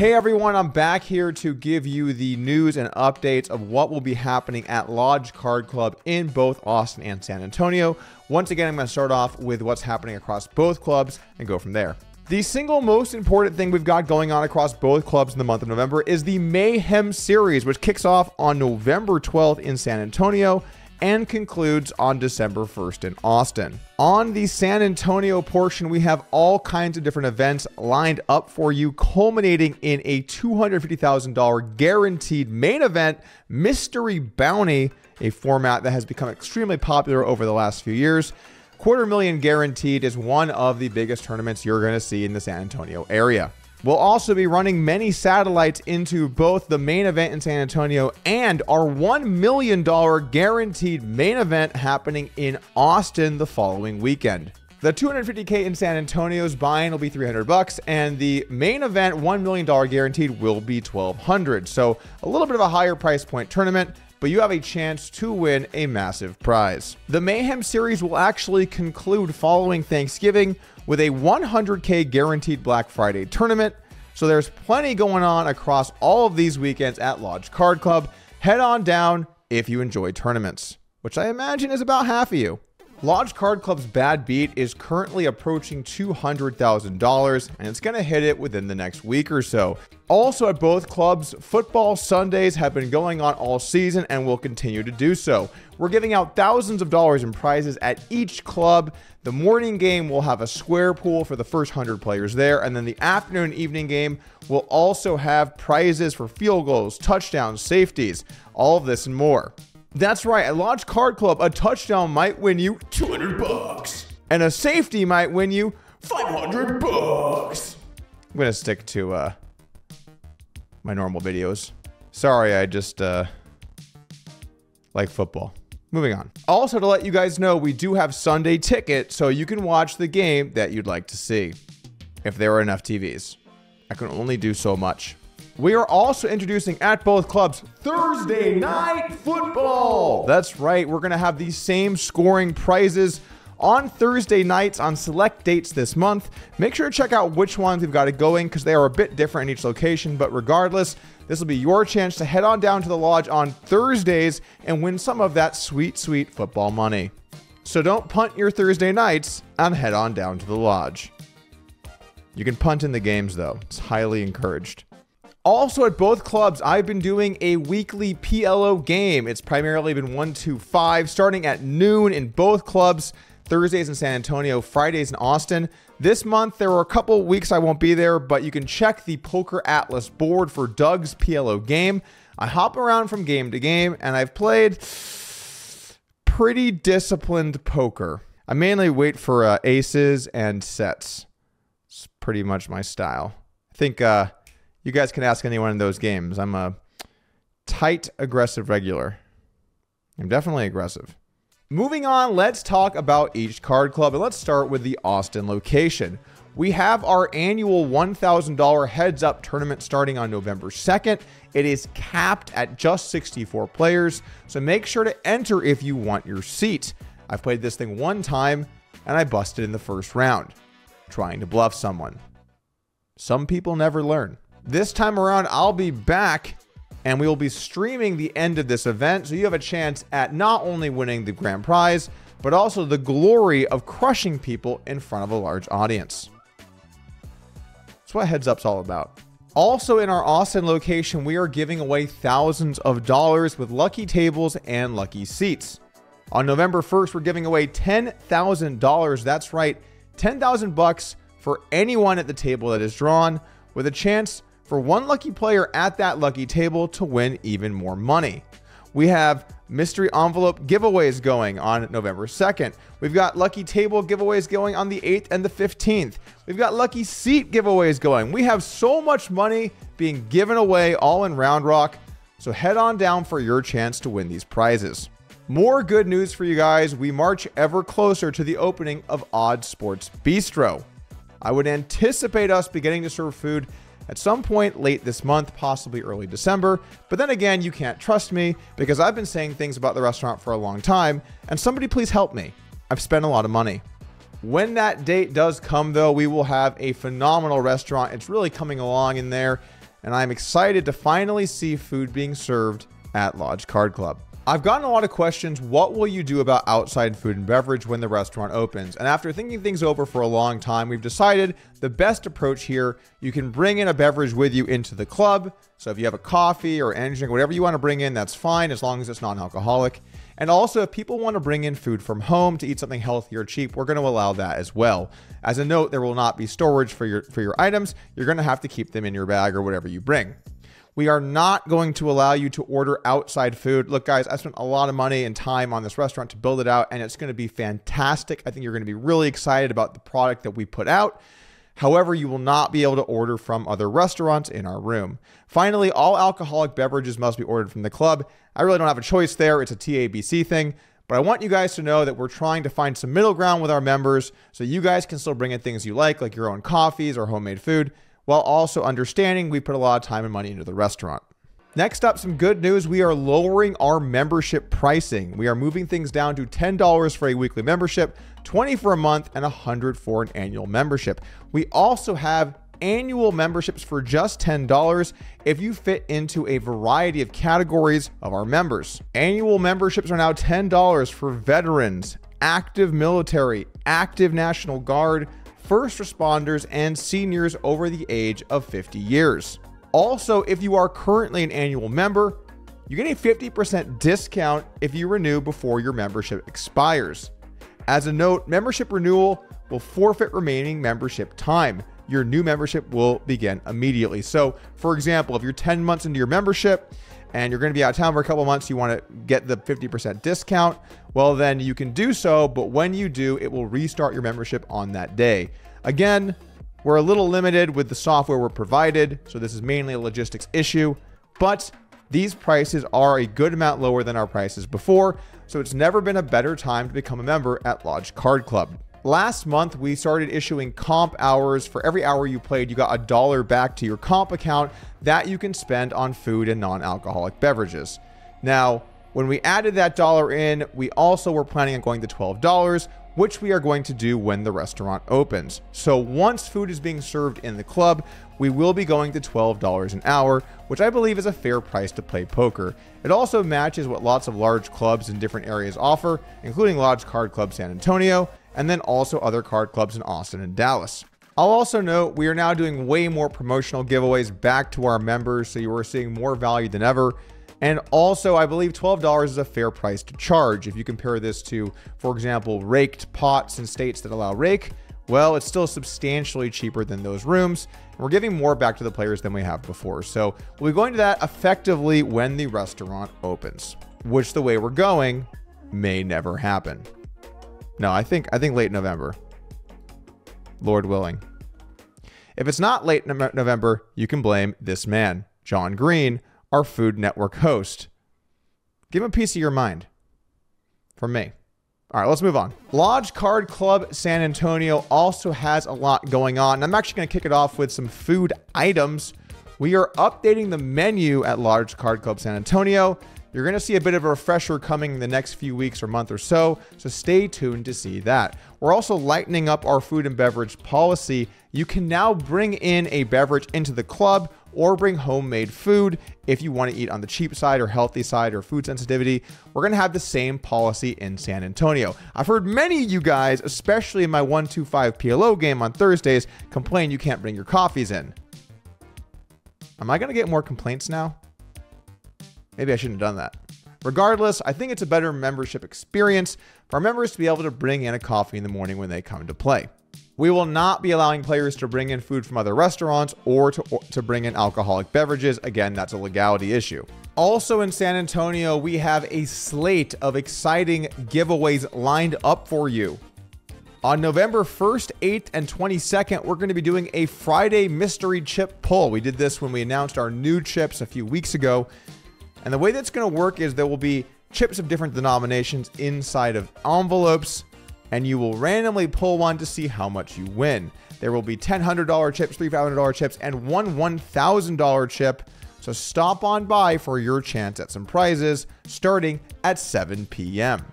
Hey everyone, I'm back here to give you the news and updates of what will be happening at Lodge Card Club in both Austin and San Antonio. Once again, I'm going to start off with what's happening across both clubs and go from there. The single most important thing we've got going on across both clubs in the month of November is the Mayhem Series, which kicks off on November 12th in San Antonio and concludes on December 1st in Austin. On the San Antonio portion, we have all kinds of different events lined up for you, culminating in a $250,000 guaranteed main event, Mystery Bounty, a format that has become extremely popular over the last few years. $250,000 guaranteed is one of the biggest tournaments you're going to see in the San Antonio area. We'll also be running many satellites into both the main event in San Antonio and our $1 million guaranteed main event happening in Austin the following weekend. The $250K in San Antonio's buy-in will be $300, and the main event $1 million guaranteed will be $1,200. So a little bit of a higher price point tournament, but you have a chance to win a massive prize. The Mayhem Series will actually conclude following Thanksgiving with a $100K guaranteed Black Friday tournament. So there's plenty going on across all of these weekends at Lodge Card Club. Head on down if you enjoy tournaments, which I imagine is about half of you. Lodge Card Club's bad beat is currently approaching $200,000, and it's going to hit it within the next week or so. Also at both clubs, football Sundays have been going on all season and will continue to do so. We're giving out thousands of dollars in prizes at each club. The morning game will have a square pool for the first 100 players there, and then the afternoon and evening game will also have prizes for field goals, touchdowns, safeties, all of this and more. That's right, at Lodge Card Club, a touchdown might win you $200, and a safety might win you $500. I'm gonna stick to my normal videos. Sorry, I just like football. Moving on. Also, to let you guys know, we do have Sunday Ticket, so you can watch the game that you'd like to see, if there are enough TVs. I can only do so much. We are also introducing at both clubs Thursday Night Football. That's right, we're going to have these same scoring prizes on Thursday nights on select dates this month. Make sure to check out which ones we've got it going because they are a bit different in each location, but regardless, this will be your chance to head on down to the Lodge on Thursdays and win some of that sweet, sweet football money. So don't punt your Thursday nights and head on down to the Lodge. You can punt in the games though, it's highly encouraged. Also at both clubs, I've been doing a weekly PLO game. It's primarily been 1-2-5, starting at noon in both clubs, Thursdays in San Antonio, Fridays in Austin. This month, there were a couple weeks I won't be there, but you can check the Poker Atlas board for Doug's PLO game. I hop around from game to game, and I've played pretty disciplined poker. I mainly wait for aces and sets. It's pretty much my style. I think you guys can ask anyone in those games. I'm a tight, aggressive regular. I'm definitely aggressive. Moving on, let's talk about each card club, and let's start with the Austin location. We have our annual $1,000 heads up tournament starting on November 2nd. It is capped at just 64 players, so make sure to enter if you want your seat. I've played this thing one time, and I busted in the first round, trying to bluff someone. Some people never learn. This time around, I'll be back, and we will be streaming the end of this event, so you have a chance at not only winning the grand prize, but also the glory of crushing people in front of a large audience. That's what Heads Up's all about. Also in our Austin location, we are giving away thousands of dollars with lucky tables and lucky seats. On November 1st, we're giving away $10,000. That's right, $10,000 for anyone at the table that is drawn, with a chance for one lucky player at that lucky table to win even more money. We have mystery envelope giveaways going on November 2nd. We've got lucky table giveaways going on the 8th and the 15th. We've got lucky seat giveaways going. We have so much money being given away all in Round Rock, so head on down for your chance to win these prizes. More good news for you guys. We march ever closer to the opening of Odd Sports Bistro. I would anticipate us beginning to serve food at some point late this month, possibly early December. But then again, you can't trust me because I've been saying things about the restaurant for a long time, and somebody please help me. I've spent a lot of money. When that date does come, though, we will have a phenomenal restaurant. It's really coming along in there, and I'm excited to finally see food being served at Lodge Card Club. I've gotten a lot of questions. What will you do about outside food and beverage when the restaurant opens? And after thinking things over for a long time, we've decided the best approach here, you can bring in a beverage with you into the club. So if you have a coffee or energy drink, whatever you want to bring in, that's fine as long as it's non-alcoholic. And also, if people want to bring in food from home to eat something healthy or cheap, we're going to allow that as well. As a note, there will not be storage for your items. You're going to have to keep them in your bag or whatever you bring. We are not going to allow you to order outside food. Look, guys, I spent a lot of money and time on this restaurant to build it out, and it's going to be fantastic. I think you're going to be really excited about the product that we put out. However, you will not be able to order from other restaurants in our room. Finally, all alcoholic beverages must be ordered from the club. I really don't have a choice there. It's a TABC thing. But I want you guys to know that we're trying to find some middle ground with our members so you guys can still bring in things you like your own coffees or homemade food, while also understanding we put a lot of time and money into the restaurant. Next up, some good news. We are lowering our membership pricing. We are moving things down to $10 for a weekly membership, $20 for a month, and $100 for an annual membership. We also have annual memberships for just $10 if you fit into a variety of categories of our members. Annual memberships are now $10 for veterans, active military, active National Guard, first responders, and seniors over the age of 50 years. Also, if you are currently an annual member, you get a 50% discount if you renew before your membership expires. As a note, membership renewal will forfeit remaining membership time. Your new membership will begin immediately. So, for example, if you're 10 months into your membership and you're going to be out of town for a couple months, you want to get the 50% discount, well, then you can do so. But when you do, it will restart your membership on that day. Again, we're a little limited with the software we're provided, so this is mainly a logistics issue, but these prices are a good amount lower than our prices before, so it's never been a better time to become a member at Lodge Card Club. Last month, we started issuing comp hours. For every hour you played, you got $1 back to your comp account that you can spend on food and non-alcoholic beverages. Now, when we added that dollar in, we also were planning on going to $12, which we are going to do when the restaurant opens. So once food is being served in the club, we will be going to $12 an hour, which I believe is a fair price to play poker. It also matches what lots of large clubs in different areas offer, including Lodge Card Club San Antonio, and then also other card clubs in Austin and Dallas. I'll also note we are now doing way more promotional giveaways back to our members, so you are seeing more value than ever. And also, I believe $12 is a fair price to charge. If you compare this to, for example, raked pots in states that allow rake, well, it's still substantially cheaper than those rooms. And we're giving more back to the players than we have before. So we'll be going to that effectively when the restaurant opens, which the way we're going may never happen. No, I think late November, Lord willing. If it's not late November, you can blame this man, John Green, our Food Network host. Give him a piece of your mind. From me. All right, let's move on. Lodge Card Club San Antonio also has a lot going on. And I'm actually going to kick it off with some food items. We are updating the menu at Lodge Card Club San Antonio. You're going to see a bit of a refresher coming in the next few weeks or month or so stay tuned to see that. We're also lightening up our food and beverage policy. You can now bring in a beverage into the club or bring homemade food if you want to eat on the cheap side or healthy side or food sensitivity. We're going to have the same policy in San Antonio. I've heard many of you guys, especially in my 125 PLO game on Thursdays, complain you can't bring your coffees in. Am I going to get more complaints now? Maybe I shouldn't have done that. Regardless, I think it's a better membership experience for our members to be able to bring in a coffee in the morning when they come to play. We will not be allowing players to bring in food from other restaurants or to bring in alcoholic beverages. Again, that's a legality issue. Also in San Antonio, we have a slate of exciting giveaways lined up for you. On November 1st, 8th, and 22nd, we're going to be doing a Friday mystery chip pull. We did this when we announced our new chips a few weeks ago. And the way that's going to work is there will be chips of different denominations inside of envelopes, and you will randomly pull one to see how much you win. There will be $1,000 chips, $3 $500 chips, and one $1,000 chip. So stop on by for your chance at some prizes starting at 7 p.m.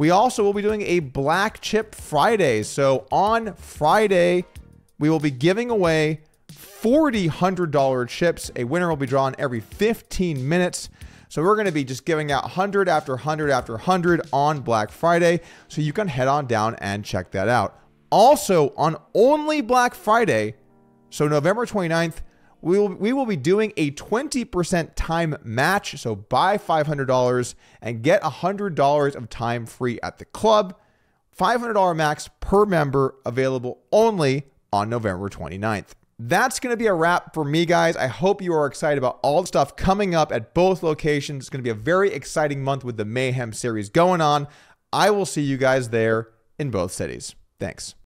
We also will be doing a Black Chip Friday. So on Friday, we will be giving away 40 $100 chips. A winner will be drawn every 15 minutes. So we're going to be just giving out 100 after 100 after 100 on Black Friday. So you can head on down and check that out. Also, on only Black Friday, so November 29th, we will be doing a 20% time match. So buy $500 and get $100 of time free at the club. $500 max per member, available only on November 29th. That's going to be a wrap for me, guys. I hope you are excited about all the stuff coming up at both locations. It's going to be a very exciting month with the Mayhem series going on. I will see you guys there in both cities. Thanks.